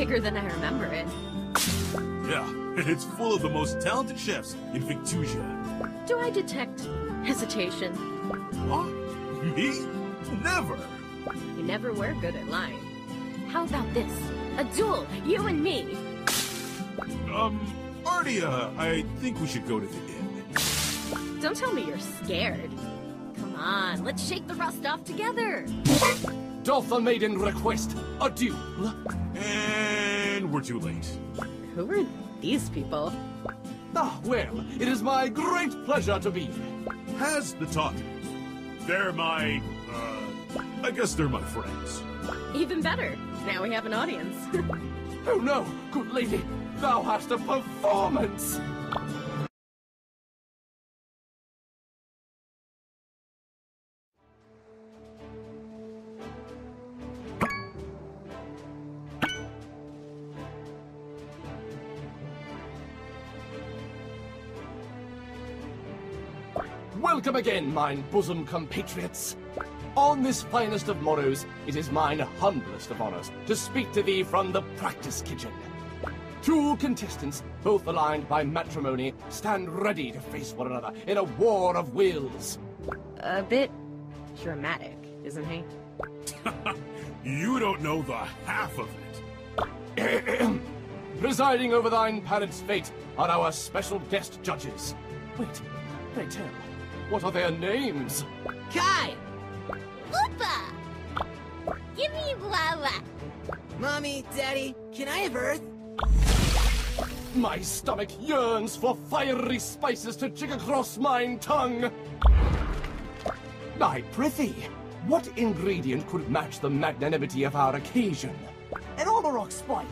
bigger than I remember it. Yeah, it's full of the most talented chefs in Victusia. Do I detect hesitation? What? Me? Never! You never were good at lying. How about this? A duel, you and me! Ardia, I think we should go to the inn. Don't tell me you're scared. Come on, let's shake the rust off together! Doth the maiden request a duel? And we're too late. Who are these people? Ah, well, it is my great pleasure to be. Has the talkers. They're my, I guess they're my friends. Even better. Now we have an audience. Oh no, good lady, thou hast a performance! Welcome again, mine bosom compatriots. On this finest of morrows, it is mine humblest of honors to speak to thee from the practice kitchen. Two contestants, both aligned by matrimony, stand ready to face one another in a war of wills. A bit dramatic, isn't he? You don't know the half of it. Presiding over thine parents' fate are our special guest judges. Wait, pray tell, what are their names? Kai! Oopa! Give me lava! Mommy, Daddy, can I have Earth? My stomach yearns for fiery spices to jig across mine tongue. I prithee, what ingredient could match the magnanimity of our occasion? An Olorok spike!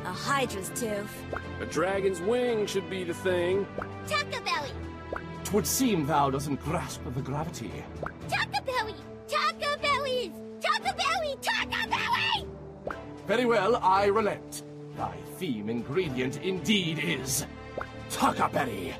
A Hydra's tooth. A dragon's wing should be the thing. Taco Belly! 'Twould seem thou doesn't grasp the gravity. Taco Belly! Taco Bellies! Taco Belly! Taco Belly! Very well, I relent. Thy theme ingredient indeed is Tuckerberry.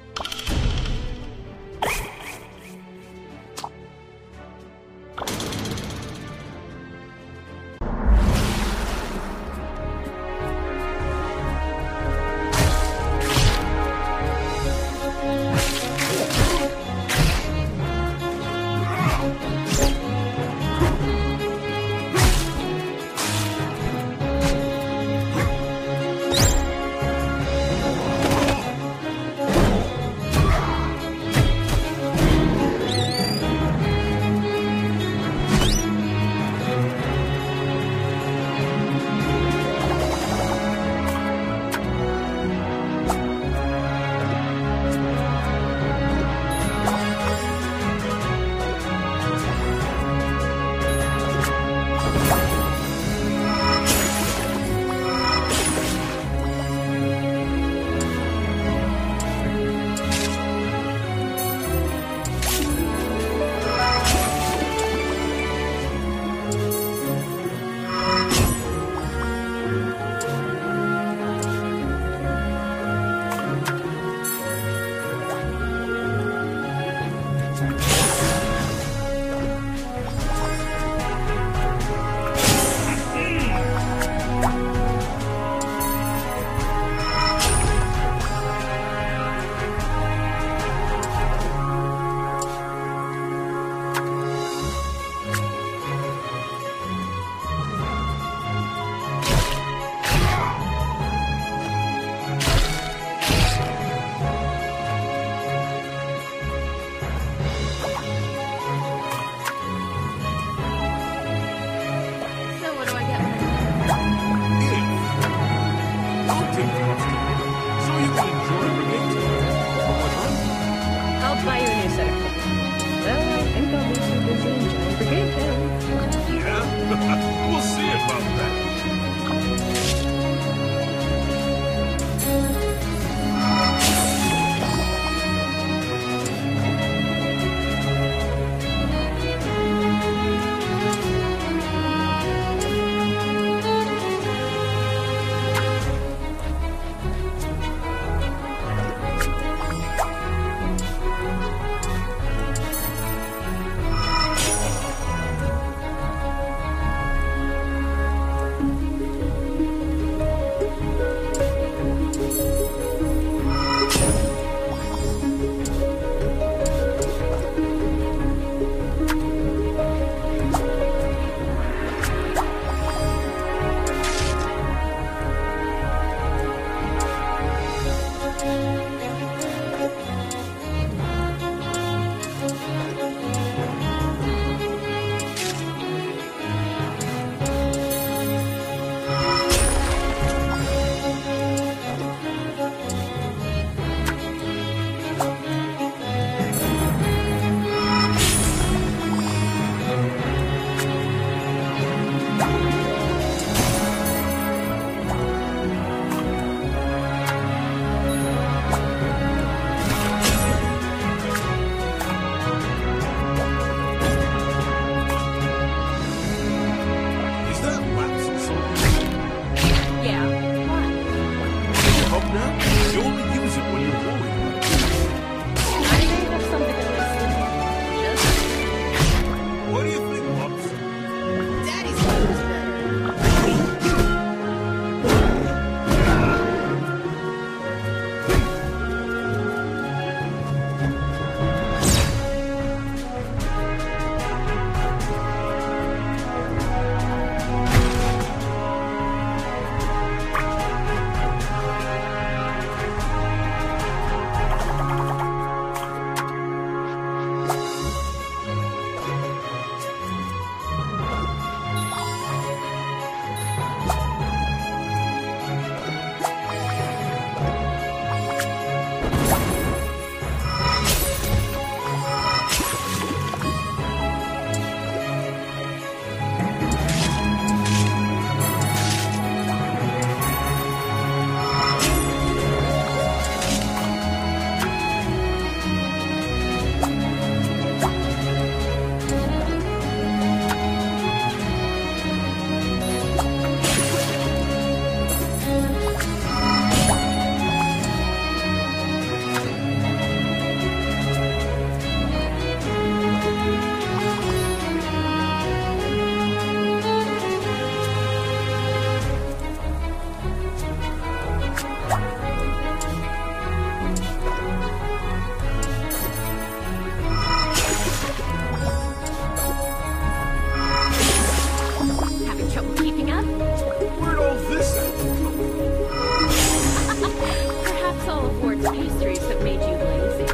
pastries have made you lazy.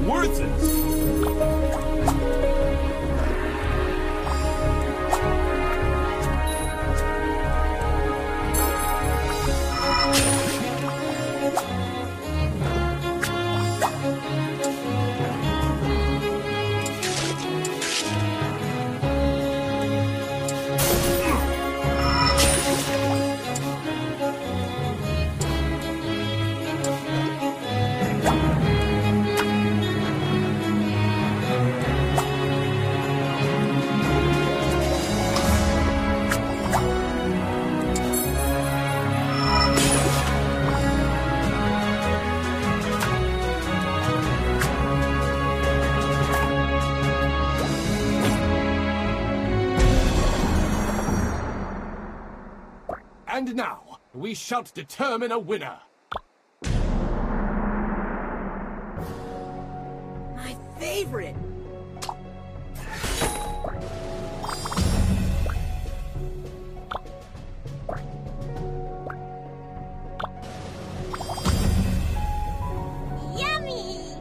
Worth it! And now, we shall determine a winner. My favorite! Yummy!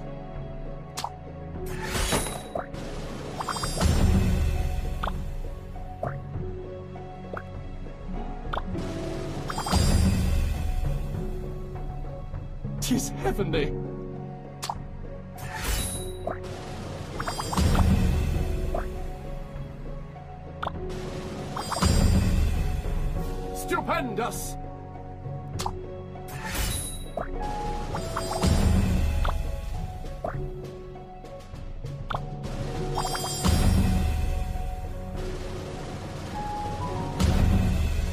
Tis heavenly. Stupendous!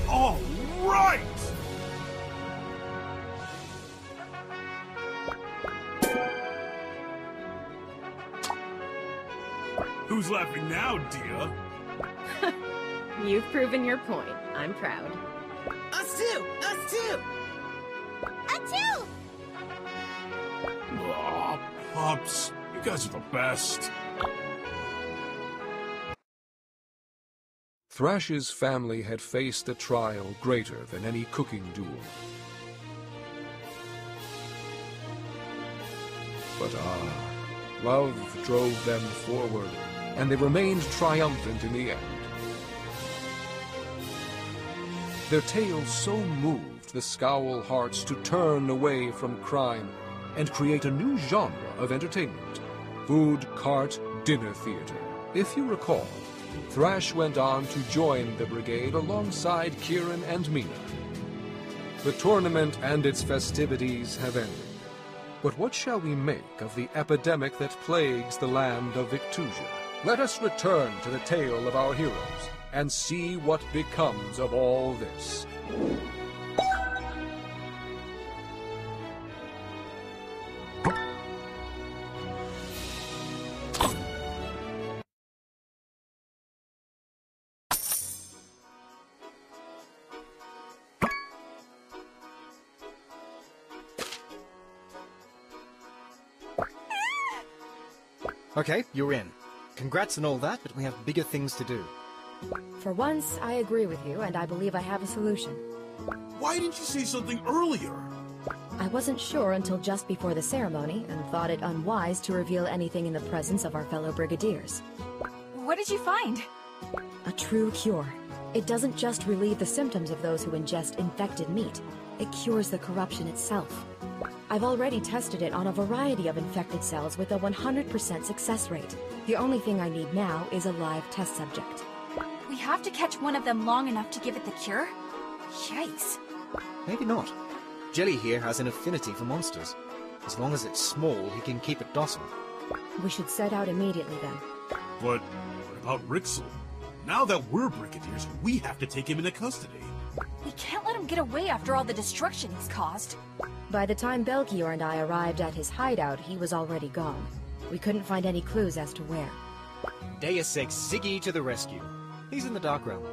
All right! Who's laughing now, Dia? You've proven your point. I'm proud. Us too! Us too! Achoo! Aw, Pops, you guys are the best. Thrash's family had faced a trial greater than any cooking duel. But love drove them forward, and they remained triumphant in the end. Their tales so moved the Scowl hearts to turn away from crime and create a new genre of entertainment, food cart dinner theater. If you recall, Thrash went on to join the Brigade alongside Kieran and Mina. The tournament and its festivities have ended. But what shall we make of the epidemic that plagues the land of Victusia? Let us return to the tale of our heroes and see what becomes of all this. Okay, you're in. Congrats and all that, but we have bigger things to do. For once, I agree with you, and I believe I have a solution. Why didn't you say something earlier? I wasn't sure until just before the ceremony, and thought it unwise to reveal anything in the presence of our fellow brigadiers. What did you find? A true cure. It doesn't just relieve the symptoms of those who ingest infected meat. It cures the corruption itself. I've already tested it on a variety of infected cells with a 100% success rate. The only thing I need now is a live test subject. We have to catch one of them long enough to give it the cure? Yikes. Maybe not. Jelly here has an affinity for monsters. As long as it's small, he can keep it docile. We should set out immediately then. But what about Rixal? Now that we're Brigadiers, we have to take him into custody. We can't let him get away after all the destruction he's caused. By the time Belkior and I arrived at his hideout, he was already gone. We couldn't find any clues as to where. Deus Ex Siggy to the rescue. He's in the Dark Realm.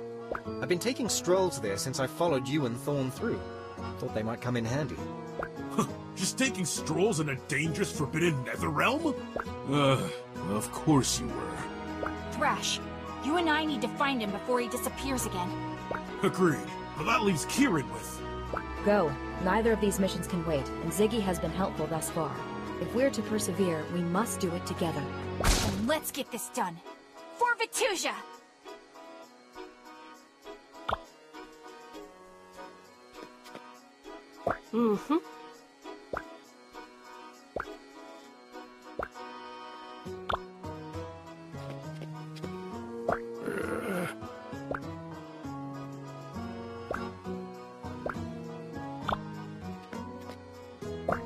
I've been taking strolls there since I followed you and Thorn through. Thought they might come in handy. Just taking strolls in a dangerous, forbidden nether realm? Of course you were. Thrash, you and I need to find him before he disappears again. Agreed. But that leaves Kieran with... Go. Neither of these missions can wait, and Ziggy has been helpful thus far. If we're to persevere, we must do it together. And let's get this done. For Vitusia! Mm-hmm.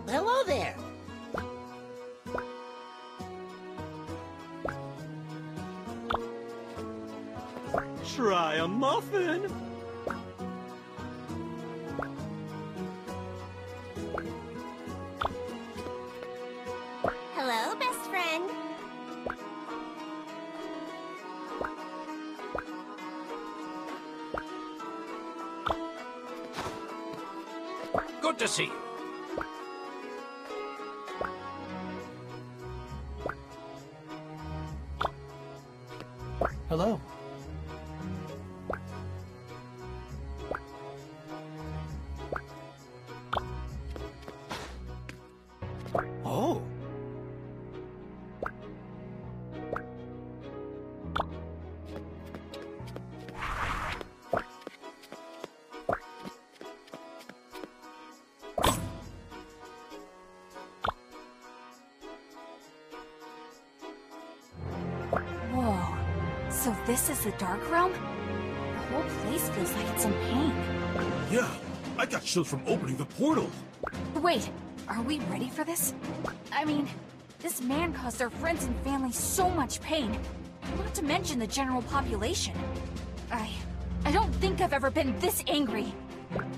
Hello there. Try a muffin. Hello, best friend. Good to see you. Hello. Oh. Whoa. So this is the Dark Realm? The whole place feels like it's in pain. Yeah, I got chills from opening the portal. Wait, are we ready for this? I mean, this man caused our friends and family so much pain. Not to mention the general population. I don't think I've ever been this angry.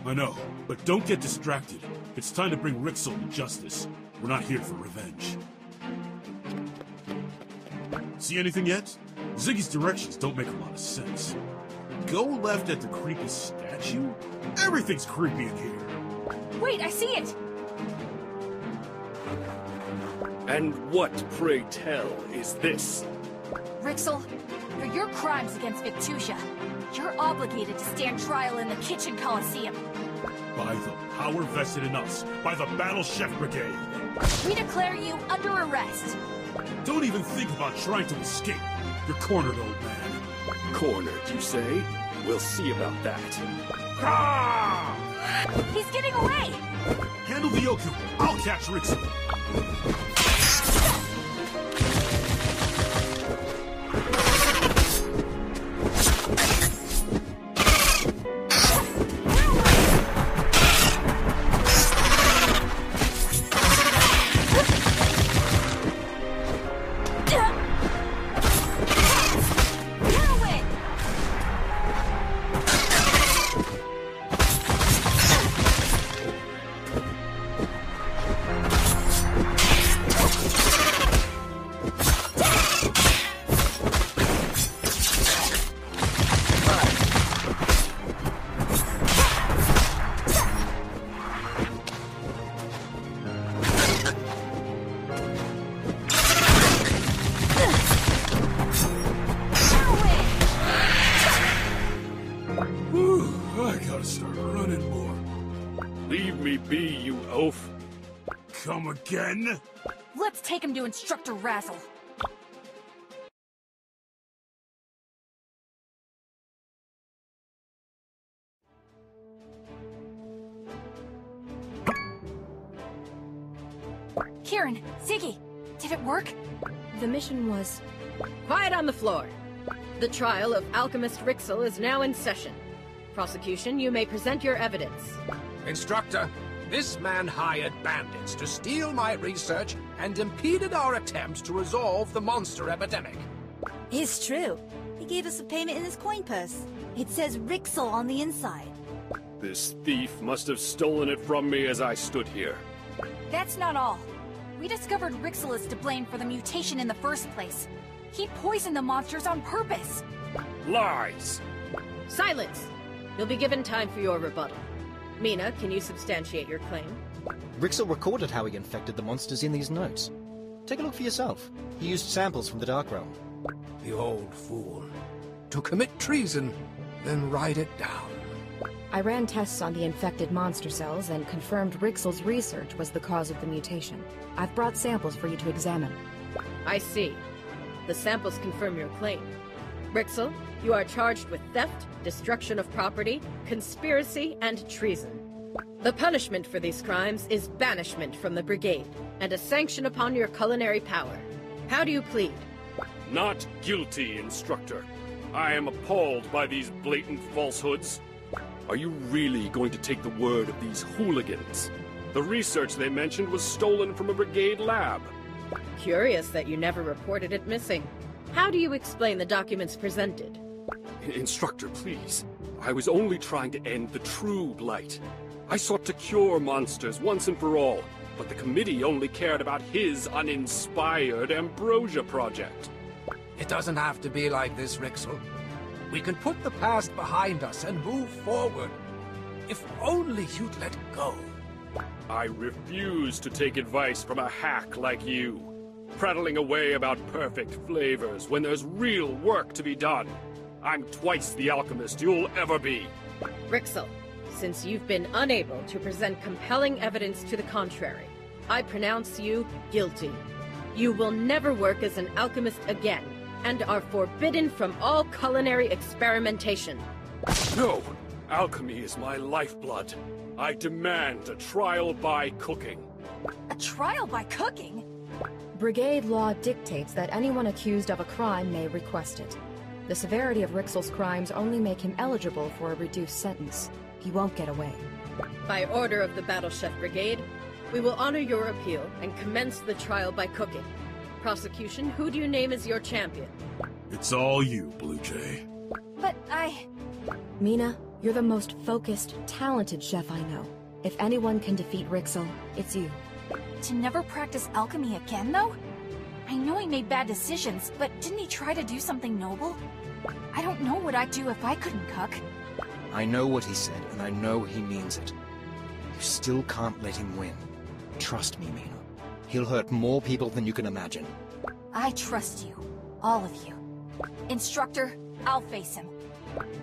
I know, but don't get distracted. It's time to bring Rixal to justice. We're not here for revenge. See anything yet? Ziggy's directions don't make a lot of sense. Go left at the creepy statue? Everything's creepy in here. Wait, I see it! And what, pray tell, is this? Rixal, for your crimes against Vitusia, you're obligated to stand trial in the Kitchen Coliseum. By the power vested in us, by the Battle Chef Brigade. We declare you under arrest. Don't even think about trying to escape. You're cornered, old man. Cornered, you say? We'll see about that. He's getting away! Handle the Yoku. I'll catch Rixal. I gotta start running more. Leave me be, you oaf. Come again? Let's take him to Instructor Razzle. Kieran, Ziggy, did it work? The mission was... Quiet on the floor. The trial of Alchemist Rixal is now in session. Prosecution, you may present your evidence. Instructor, this man hired bandits to steal my research and impeded our attempt to resolve the monster epidemic. It's true. He gave us a payment in his coin purse. It says Rixal on the inside. This thief must have stolen it from me as I stood here. That's not all. We discovered Rixal is to blame for the mutation in the first place. He poisoned the monsters on purpose. Lies! Silence! You'll be given time for your rebuttal. Mina, can you substantiate your claim? Rixal recorded how he infected the monsters in these notes. Take a look for yourself. He used samples from the Dark Realm. The old fool. To commit treason, then write it down. I ran tests on the infected monster cells and confirmed Rixal's research was the cause of the mutation. I've brought samples for you to examine. I see. The samples confirm your claim. Rixal, you are charged with theft, destruction of property, conspiracy, and treason. The punishment for these crimes is banishment from the Brigade, and a sanction upon your culinary power. How do you plead? Not guilty, Instructor. I am appalled by these blatant falsehoods. Are you really going to take the word of these hooligans? The research they mentioned was stolen from a Brigade lab. Curious that you never reported it missing. How do you explain the documents presented? Instructor, please. I was only trying to end the true blight. I sought to cure monsters once and for all, but the committee only cared about his uninspired Ambrosia project. It doesn't have to be like this, Rixal. We can put the past behind us and move forward. If only you'd let go. I refuse to take advice from a hack like you, prattling away about perfect flavors when there's real work to be done. I'm twice the alchemist you'll ever be. Rixal, since you've been unable to present compelling evidence to the contrary, I pronounce you guilty. You will never work as an alchemist again, and are forbidden from all culinary experimentation. No! Alchemy is my lifeblood. I demand a trial by cooking. A trial by cooking? Brigade law dictates that anyone accused of a crime may request it. The severity of Rixal's crimes only make him eligible for a reduced sentence. He won't get away. By order of the Battle Chef Brigade, we will honor your appeal and commence the trial by cooking. Prosecution, who do you name as your champion? It's all you, Blue Jay. But I... Mina, you're the most focused, talented chef I know. If anyone can defeat Rixal, it's you. To never practice alchemy again, though? I know he made bad decisions, but didn't he try to do something noble? I don't know what I'd do if I couldn't cook. I know what he said, and I know he means it. You still can't let him win. Trust me, Mina. He'll hurt more people than you can imagine. I trust you. All of you. Instructor, I'll face him.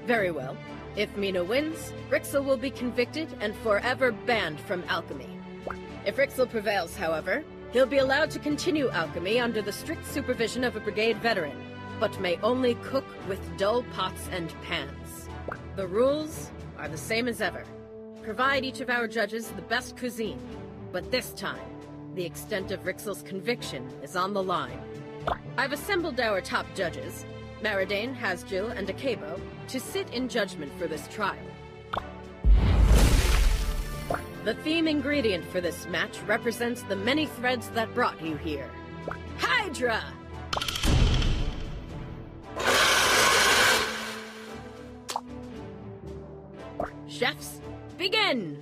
Very well. If Mina wins, Rixal will be convicted and forever banned from alchemy. If Rixal prevails, however, he'll be allowed to continue alchemy under the strict supervision of a Brigade veteran, but may only cook with dull pots and pans. The rules are the same as ever. Provide each of our judges the best cuisine, but this time, the extent of Rixal's conviction is on the line. I've assembled our top judges, Maridane, Hasjil, and Akebo, to sit in judgment for this trial. The theme ingredient for this match represents the many threads that brought you here. Hydra! Chefs, begin!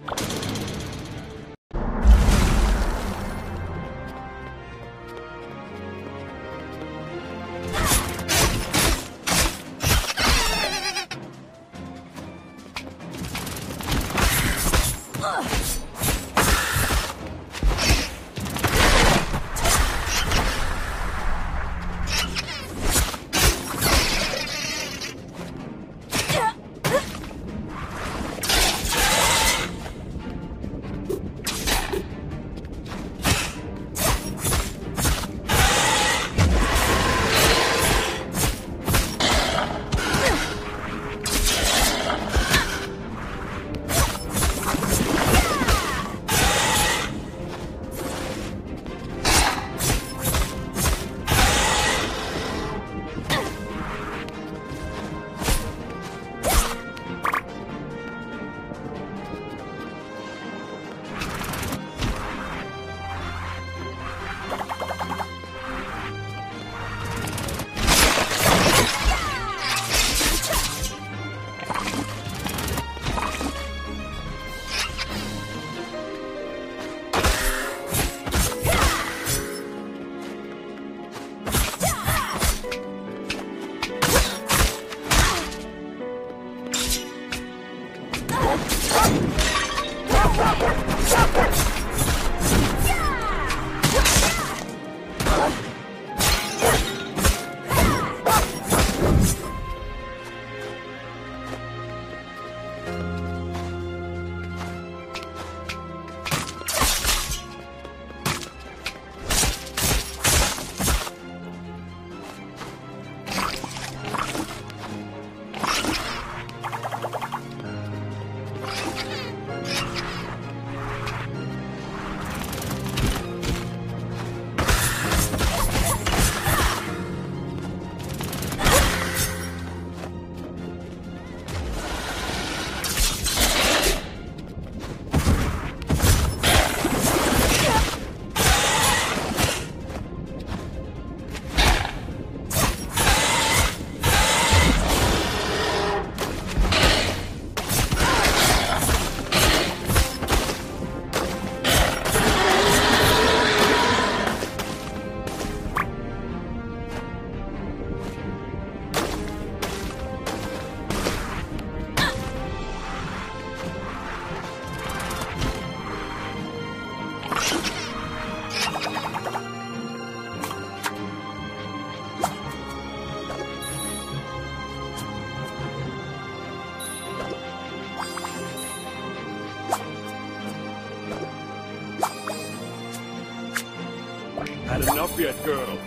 Had enough yet, girl?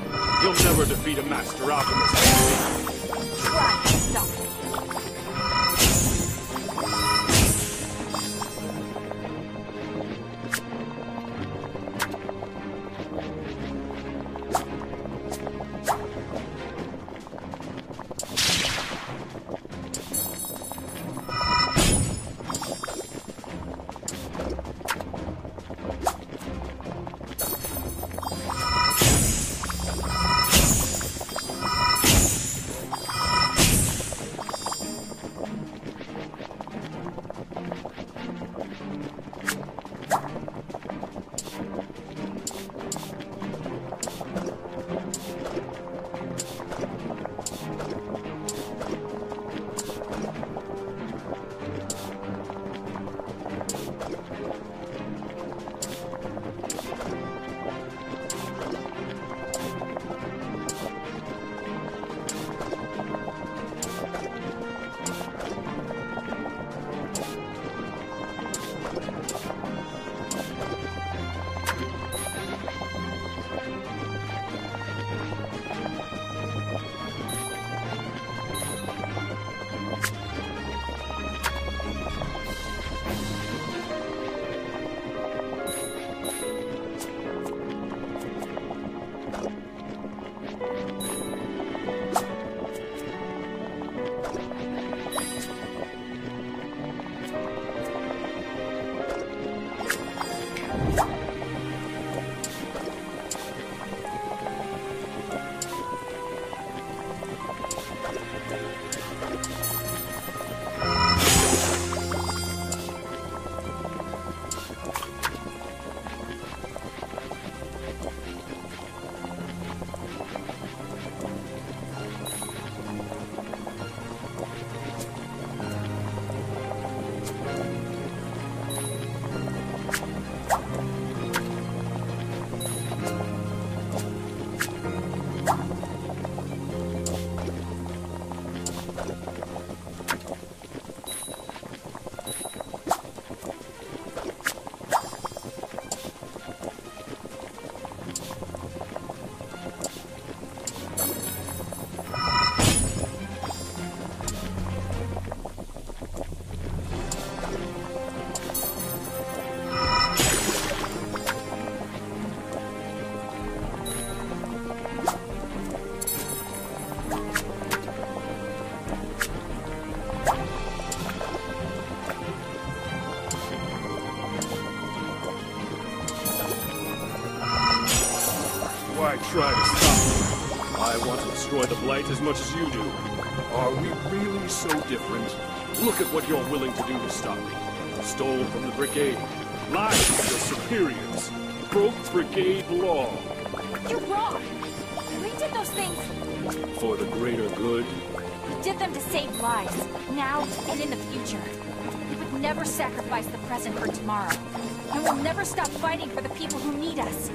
You'll never defeat a master alchemist. Try to stop it. Why try to stop me? I want to destroy the Blight as much as you do. Are we really so different? Look at what you're willing to do to stop me. Stole from the Brigade, lied to your superiors, broke Brigade law. You're wrong. We did those things. For the greater good? We did them to save lives, now and in the future. We would never sacrifice the present for tomorrow. And we'll never stop fighting for the people who need us.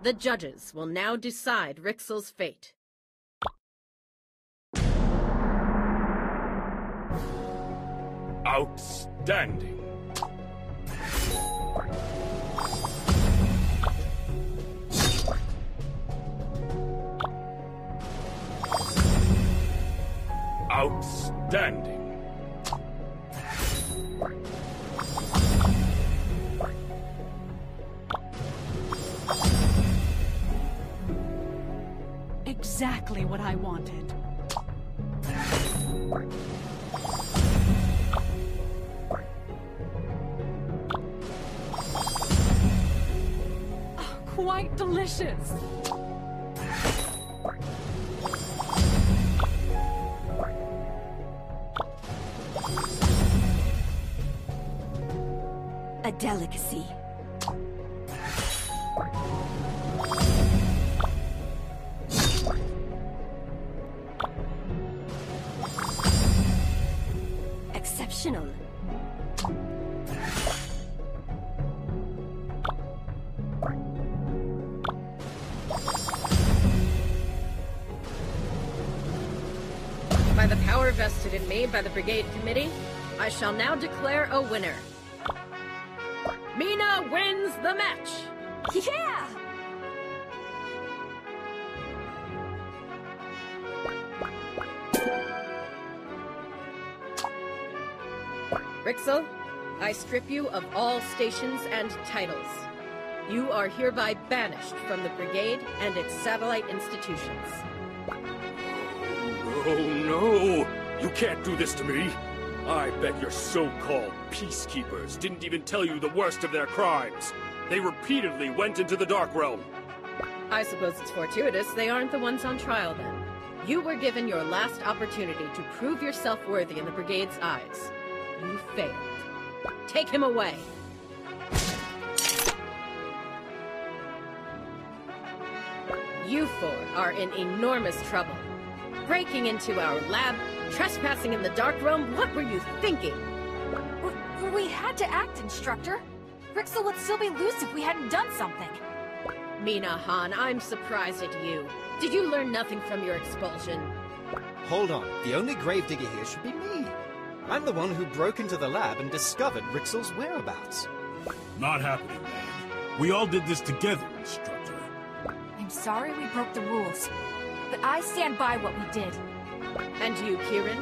The judges will now decide Rixal's fate. Outstanding. Outstanding. Exactly what I wanted. Oh, quite delicious. A delicacy. Exceptional. By the power vested in me by the Brigade Committee, I shall now declare a winner. Mina wins the match! Yeah! Rixal, I strip you of all stations and titles. You are hereby banished from the Brigade and its satellite institutions. Oh no! You can't do this to me! I bet your so-called peacekeepers didn't even tell you the worst of their crimes. They repeatedly went into the Dark Realm. I suppose it's fortuitous they aren't the ones on trial then. You were given your last opportunity to prove yourself worthy in the Brigade's eyes. You failed. Take him away! You four are in enormous trouble. Breaking into our lab, trespassing in the Dark Realm, what were you thinking? We had to act, Instructor. Rixal would still be loose if we hadn't done something. Mina Han, I'm surprised at you. Did you learn nothing from your expulsion? Hold on. The only gravedigger here should be me. I'm the one who broke into the lab and discovered Rixal's whereabouts. Not happening, man. We all did this together, Instructor. I'm sorry we broke the rules, but I stand by what we did. And you, Kieran?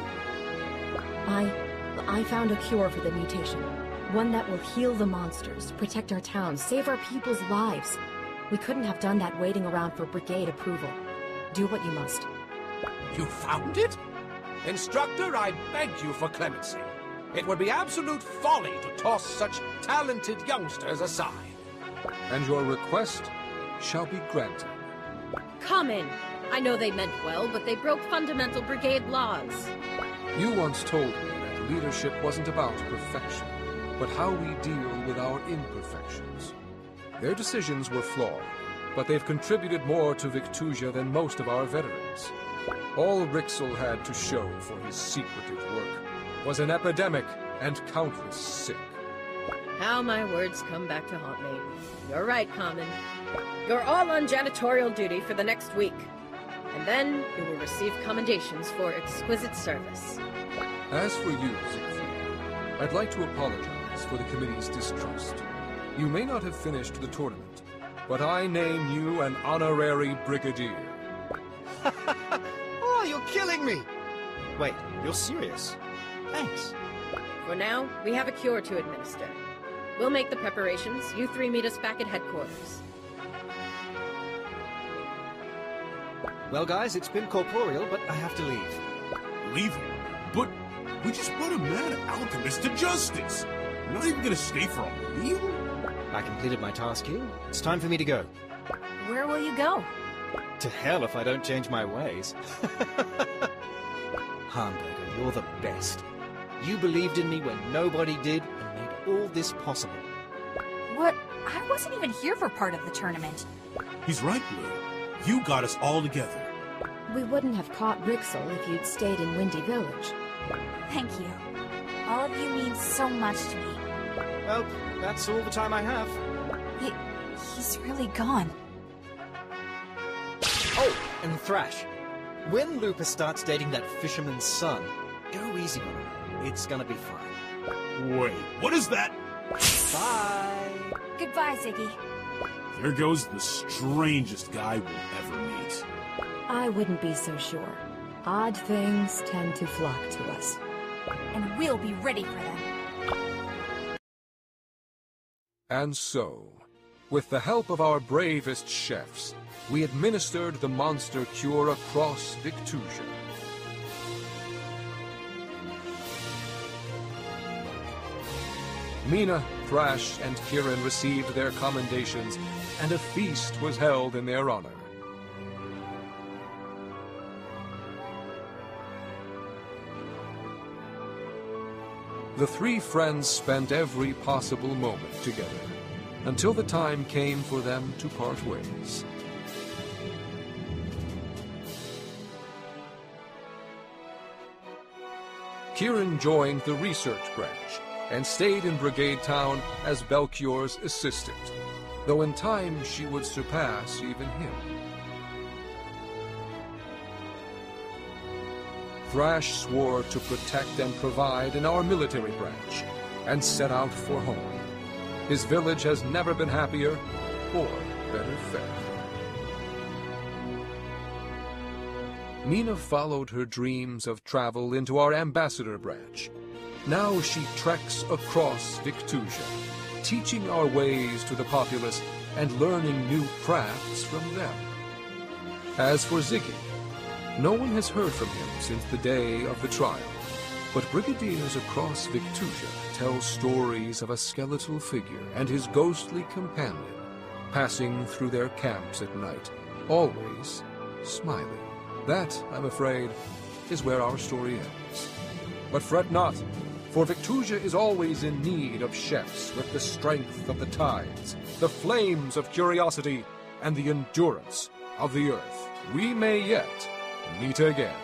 I found a cure for the mutation. One that will heal the monsters, protect our towns, save our people's lives. We couldn't have done that waiting around for Brigade approval. Do what you must. You found it? Instructor, I beg you for clemency. It would be absolute folly to toss such talented youngsters aside. And your request shall be granted. Come in. I know they meant well, but they broke fundamental Brigade laws. You once told me that leadership wasn't about perfection, but how we deal with our imperfections. Their decisions were flawed, but they've contributed more to Victusia than most of our veterans. All Rixal had to show for his secretive work was an epidemic and countless sick. How my words come back to haunt me. You're right, Common. You're all on janitorial duty for the next week. And then you will receive commendations for exquisite service. As for you, Siegfried, I'd like to apologize for the committee's distrust. You may not have finished the tournament, but I name you an honorary brigadier. Oh, you're killing me! Wait, you're serious? Thanks. For now, we have a cure to administer. We'll make the preparations. You three meet us back at headquarters. Well, guys, it's been corporeal, but I have to leave. Leave him? But we just brought a mad alchemist to justice. You're not even gonna stay for a meal? I completed my task here. It's time for me to go. Where will you go? To hell if I don't change my ways. Hamburger, you're the best. You believed in me when nobody did and made all this possible. What? I wasn't even here for part of the tournament. He's right, Blue. You got us all together. We wouldn't have caught Rixal if you'd stayed in Windy Village. Thank you. All of you mean so much to me. Well, that's all the time I have. He's really gone. Oh, and Thrash. When Lupus starts dating that fisherman's son, go easy on him. It's gonna be fine. Wait, what is that? Bye. Goodbye, Ziggy. There goes the strangest guy we'll ever meet. I wouldn't be so sure. Odd things tend to flock to us. And we'll be ready for them. And so, with the help of our bravest chefs, we administered the monster cure across Victusia. Mina, Thrash, and Kieran received their commendations, and a feast was held in their honor. The three friends spent every possible moment together, until the time came for them to part ways. Kieran joined the research branch, and stayed in Brigade Town as Belchior's assistant, though in time she would surpass even him. Thrash swore to protect and provide in our military branch, and set out for home. His village has never been happier or better fed. Mina followed her dreams of travel into our ambassador branch. Now she treks across Victusia, teaching our ways to the populace and learning new crafts from them. As for Ziggy, no one has heard from him since the day of the trial, but brigadiers across Victusia tell stories of a skeletal figure and his ghostly companion passing through their camps at night, always smiling. That, I'm afraid, is where our story ends. But fret not, for Victusia is always in need of chefs with the strength of the tides, the flames of curiosity, and the endurance of the earth. We may yet meet again.